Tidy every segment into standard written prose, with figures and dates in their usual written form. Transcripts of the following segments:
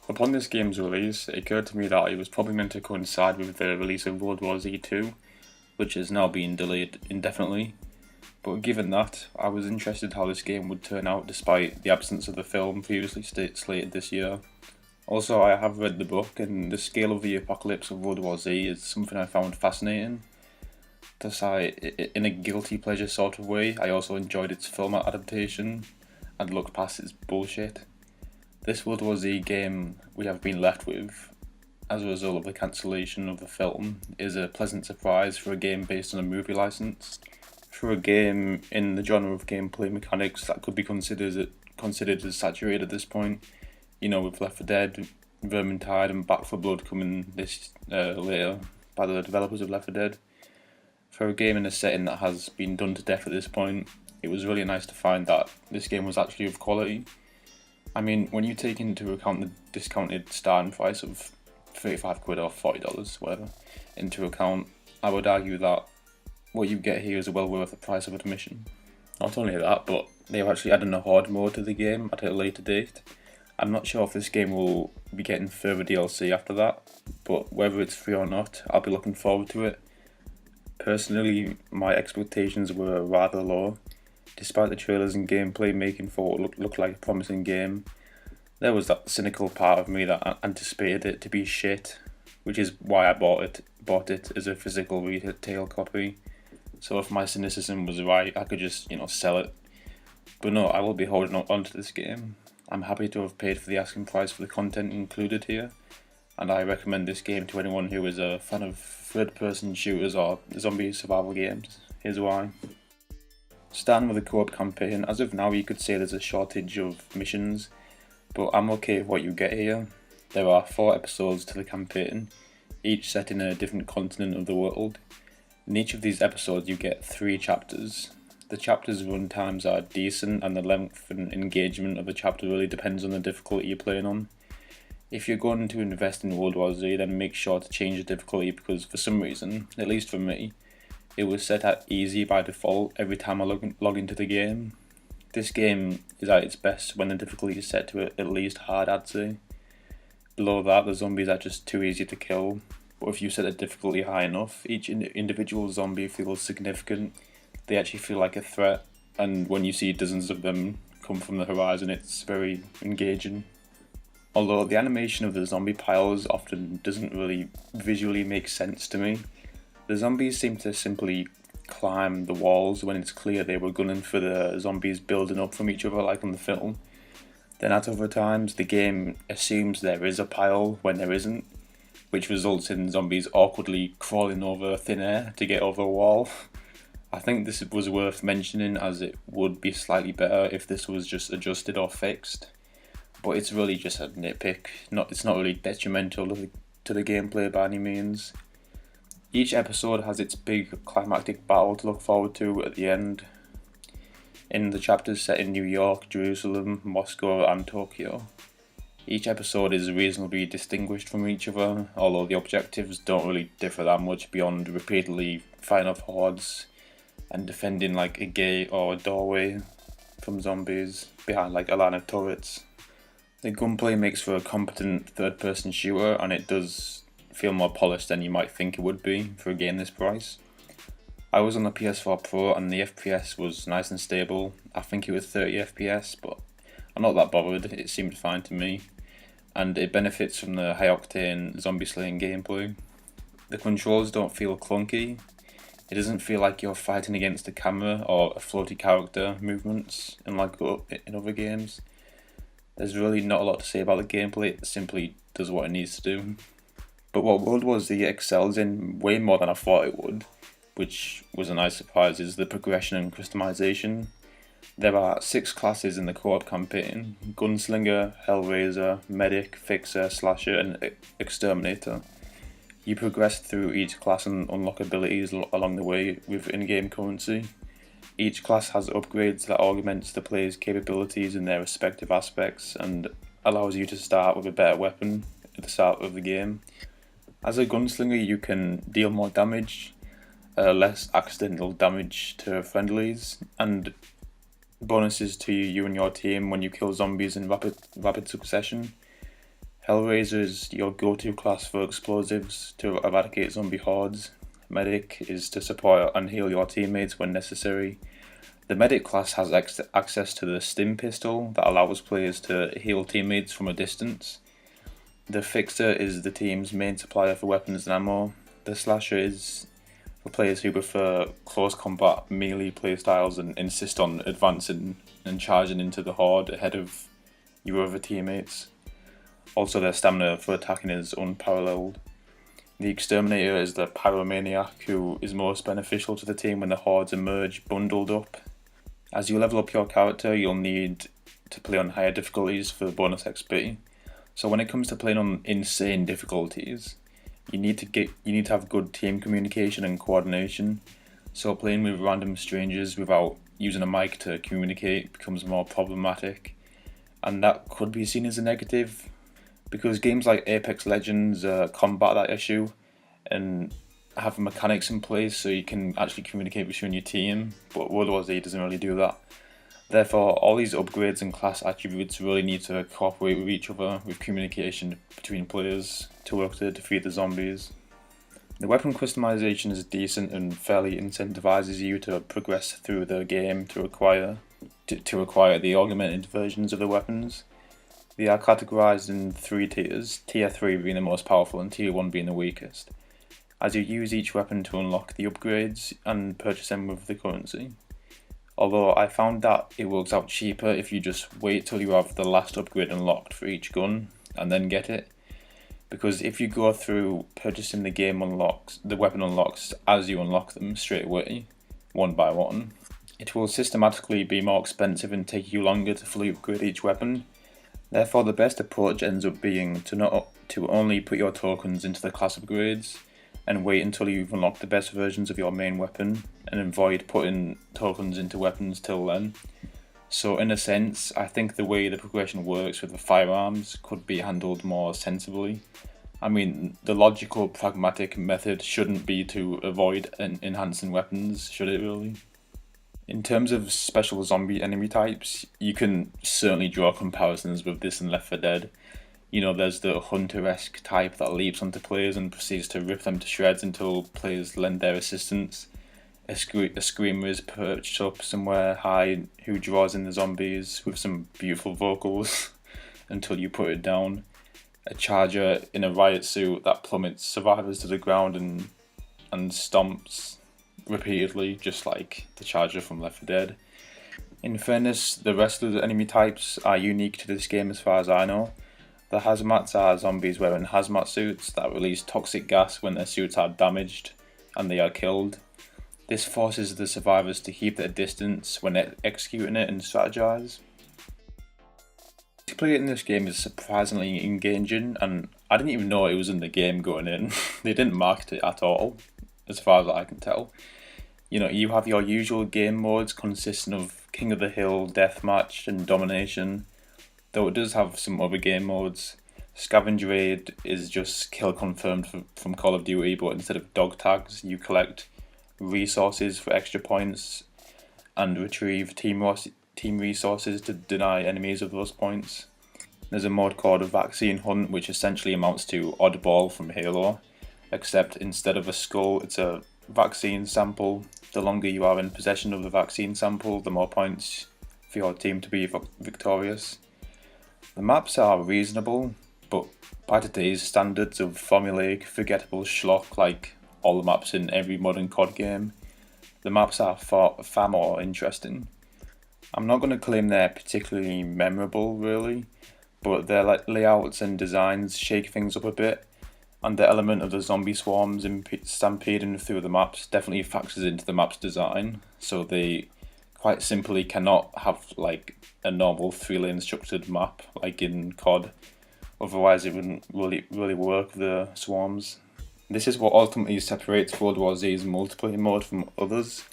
Upon this game's release, it occurred to me that it was probably meant to coincide with the release of World War Z 2, which has now been delayed indefinitely. But given that, I was interested how this game would turn out despite the absence of the film previously slated this year. Also, I have read the book, and the scale of the apocalypse of World War Z is something I found fascinating. Thus, in a guilty pleasure sort of way, I also enjoyed its film adaptation and looked past its bullshit. This World War Z game we have been left with, as a result of the cancellation of the film, is a pleasant surprise for a game based on a movie license. For a game in the genre of gameplay mechanics that could be considered as saturated at this point, with Left 4 Dead, Vermintide, and Back 4 Blood coming this later by the developers of Left 4 Dead. For a game in a setting that has been done to death at this point, it was really nice to find that this game was actually of quality. I mean, when you take into account the discounted starting price of 35 quid or $40, whatever, into account, I would argue that what you get here is well worth the price of admission. Not only that, but they've actually added a horde mode to the game at a later date. I'm not sure if this game will be getting further DLC after that, but whether it's free or not, I'll be looking forward to it. Personally, my expectations were rather low. Despite the trailers and gameplay making for what looked like a promising game, there was that cynical part of me that anticipated it to be shit, which is why I bought it as a physical retail copy. So if my cynicism was right, I could just, sell it. But no, I will be holding on to this game. I'm happy to have paid for the asking price for the content included here, and I recommend this game to anyone who is a fan of third-person shooters or zombie survival games. Here's why. Starting with the co-op campaign, as of now you could say there's a shortage of missions, but I'm okay with what you get here. There are 4 episodes to the campaign, each set in a different continent of the world. In each of these episodes you get 3 chapters. The chapters' run times are decent, and the length and engagement of the chapter really depends on the difficulty you're playing on. If you're going to invest in World War Z, then make sure to change the difficulty, because for some reason, at least for me, it was set at easy by default every time I log into the game. This game is at its best when the difficulty is set to at least hard, I'd say. Below that, the zombies are just too easy to kill, but if you set the difficulty high enough, each individual zombie feels significant. They actually feel like a threat, and when you see dozens of them come from the horizon, it's very engaging. Although the animation of the zombie piles often doesn't really visually make sense to me, the zombies seem to simply climb the walls when it's clear they were gunning for the zombies building up from each other like on the film. Then at other times, the game assumes there is a pile when there isn't, which results in zombies awkwardly crawling over thin air to get over a wall. I think this was worth mentioning, as it would be slightly better if this was just adjusted or fixed, but it's really just a nitpick. It's not really detrimental to the gameplay by any means. Each episode has its big climactic battle to look forward to at the end. In the chapters set in New York, Jerusalem, Moscow and Tokyo, each episode is reasonably distinguished from each other, although the objectives don't really differ that much beyond repeatedly fighting off hordes and defending like a gate or a doorway from zombies behind like a line of turrets. The gunplay makes for a competent third-person shooter, and it does feel more polished than you might think it would be for a game this price. I was on the PS4 Pro and the FPS was nice and stable. I think it was 30 FPS, but I'm not that bothered, it seemed fine to me. And it benefits from the high-octane zombie slaying gameplay. The controls don't feel clunky. It doesn't feel like you're fighting against the camera or a floaty character movements in other games. There's really not a lot to say about the gameplay, it simply does what it needs to do. But what World War Z excels in way more than I thought it would, which was a nice surprise, is the progression and customization. There are 6 classes in the co-op campaign: Gunslinger, Hellraiser, Medic, Fixer, Slasher and Exterminator. You progress through each class and unlock abilities along the way with in-game currency. Each class has upgrades that augments the player's capabilities in their respective aspects and allows you to start with a better weapon at the start of the game. As a gunslinger, you can deal more damage, less accidental damage to friendlies, and bonuses to you and your team when you kill zombies in rapid succession. Hellraiser is your go-to class for explosives to eradicate zombie hordes. Medic is to support and heal your teammates when necessary. The medic class has access to the stim pistol that allows players to heal teammates from a distance. The fixer is the team's main supplier for weapons and ammo. The slasher is for players who prefer close combat melee playstyles and insist on advancing and charging into the horde ahead of your other teammates. Also, their stamina for attacking is unparalleled. The exterminator is the pyromaniac who is most beneficial to the team when the hordes emerge bundled up. As you level up your character, you'll need to play on higher difficulties for bonus XP. So when it comes to playing on insane difficulties, you need to have good team communication and coordination. So playing with random strangers without using a mic to communicate becomes more problematic, and that could be seen as a negative, because games like Apex Legends combat that issue and have mechanics in place so you can actually communicate between your team, but World War Z doesn't really do that. Therefore, all these upgrades and class attributes really need to cooperate with each other with communication between players to work to defeat the zombies. The weapon customization is decent and fairly incentivizes you to progress through the game to acquire the augmented versions of the weapons. They are categorized in 3 tiers, tier 3 being the most powerful and tier 1 being the weakest, as you use each weapon to unlock the upgrades and purchase them with the currency. Although I found that it works out cheaper if you just wait till you have the last upgrade unlocked for each gun and then get it. Because if you go through purchasing the weapon unlocks as you unlock them straight away, one by one, it will systematically be more expensive and take you longer to fully upgrade each weapon. Therefore, the best approach ends up being to only put your tokens into the class upgrades and wait until you've unlocked the best versions of your main weapon, and avoid putting tokens into weapons till then. So in a sense, I think the way the progression works with the firearms could be handled more sensibly. I mean, the logical, pragmatic method shouldn't be to avoid enhancing weapons, should it really? In terms of special zombie enemy types, you can certainly draw comparisons with this in Left 4 Dead. You know, there's the hunter-esque type that leaps onto players and proceeds to rip them to shreds until players lend their assistance. A screamer is perched up somewhere high who draws in the zombies with some beautiful vocals until you put it down. A charger in a riot suit that plummets survivors to the ground and stomps repeatedly, just like the charger from Left 4 Dead. In fairness, the rest of the enemy types are unique to this game as far as I know. The hazmats are zombies wearing hazmat suits that release toxic gas when their suits are damaged and they are killed. This forces the survivors to keep their distance when executing it and strategize. Multiplayer in this game is surprisingly engaging, and I didn't even know it was in the game going in. They didn't market it at all, as far as I can tell. You know, you have your usual game modes consisting of King of the Hill, Deathmatch and Domination, though it does have some other game modes. Scavenge Raid is just kill confirmed from Call of Duty, but instead of dog tags, you collect resources for extra points and retrieve team resources to deny enemies of those points. There's a mode called Vaccine Hunt, which essentially amounts to Oddball from Halo, except instead of a skull, it's a vaccine sample. The longer you are in possession of the vaccine sample, the more points for your team to be victorious. The maps are reasonable, but by today's standards of formulaic, forgettable schlock like all the maps in every modern COD game, the maps are far more interesting. I'm not going to claim they're particularly memorable really, but their layouts and designs shake things up a bit, and the element of the zombie swarms stampeding through the maps definitely factors into the map's design, so they quite simply cannot have like a normal 3-lane structured map like in COD, otherwise it wouldn't really work with the swarms. This is what ultimately separates World War Z's multiplayer mode from others.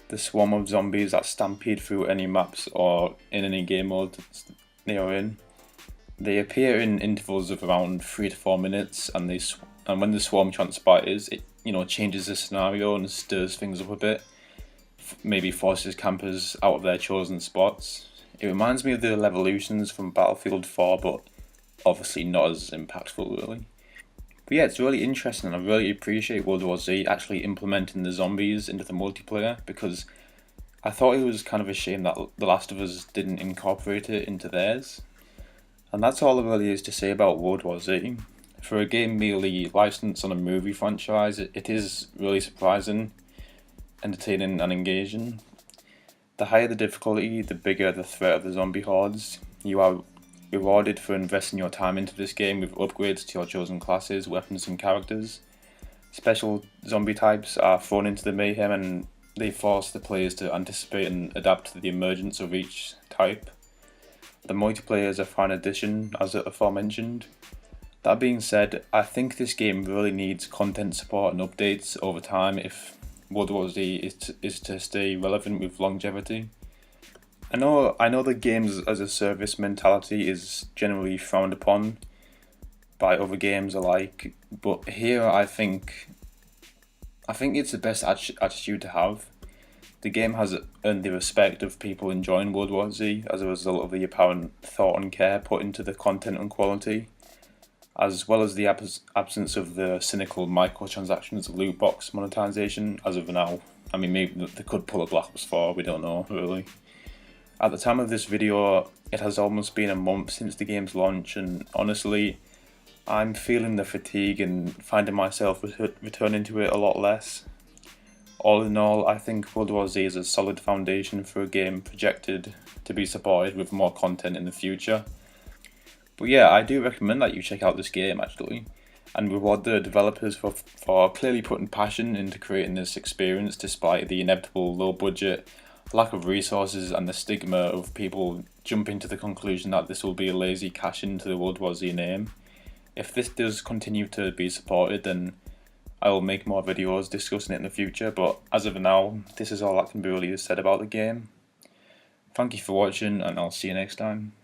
The swarm of zombies that stampede through any maps or in any game mode they are in. They appear in intervals of around 3 to 4 minutes, and when the swarm transpires, it changes the scenario and stirs things up a bit. Maybe forces campers out of their chosen spots. It reminds me of the Revolutions from Battlefield 4, but obviously not as impactful really. But yeah, it's really interesting, and I really appreciate World War Z actually implementing the zombies into the multiplayer, because I thought it was kind of a shame that The Last of Us didn't incorporate it into theirs. And that's all there really is to say about World War Z. For a game merely licensed on a movie franchise, it is really surprising, entertaining, and engaging. The higher the difficulty, the bigger the threat of the zombie hordes. You are rewarded for investing your time into this game with upgrades to your chosen classes, weapons, and characters. Special zombie types are thrown into the mayhem, and they force the players to anticipate and adapt to the emergence of each type. The multiplayer is a fine addition, as aforementioned. That being said, I think this game really needs content support and updates over time if World War Z is to stay relevant with longevity. I know the games as a service mentality is generally frowned upon by other games alike, but here I think it's the best attitude to have. The game has earned the respect of people enjoying World War Z as a result of the apparent thought and care put into the content and quality, as well as the absence of the cynical microtransactions loot box monetization as of now. I mean, maybe they could pull a Black Ops 4, we don't know really. At the time of this video, it has almost been a month since the game's launch, and honestly, I'm feeling the fatigue and finding myself returning to it a lot less. All in all, I think World War Z is a solid foundation for a game projected to be supported with more content in the future. But yeah, I do recommend that you check out this game actually, and reward the developers for clearly putting passion into creating this experience despite the inevitable low budget, lack of resources, and the stigma of people jumping to the conclusion that this will be a lazy cash into the World War Z name. If this does continue to be supported, then I will make more videos discussing it in the future, but as of now, this is all that can be really said about the game. Thank you for watching, and I'll see you next time.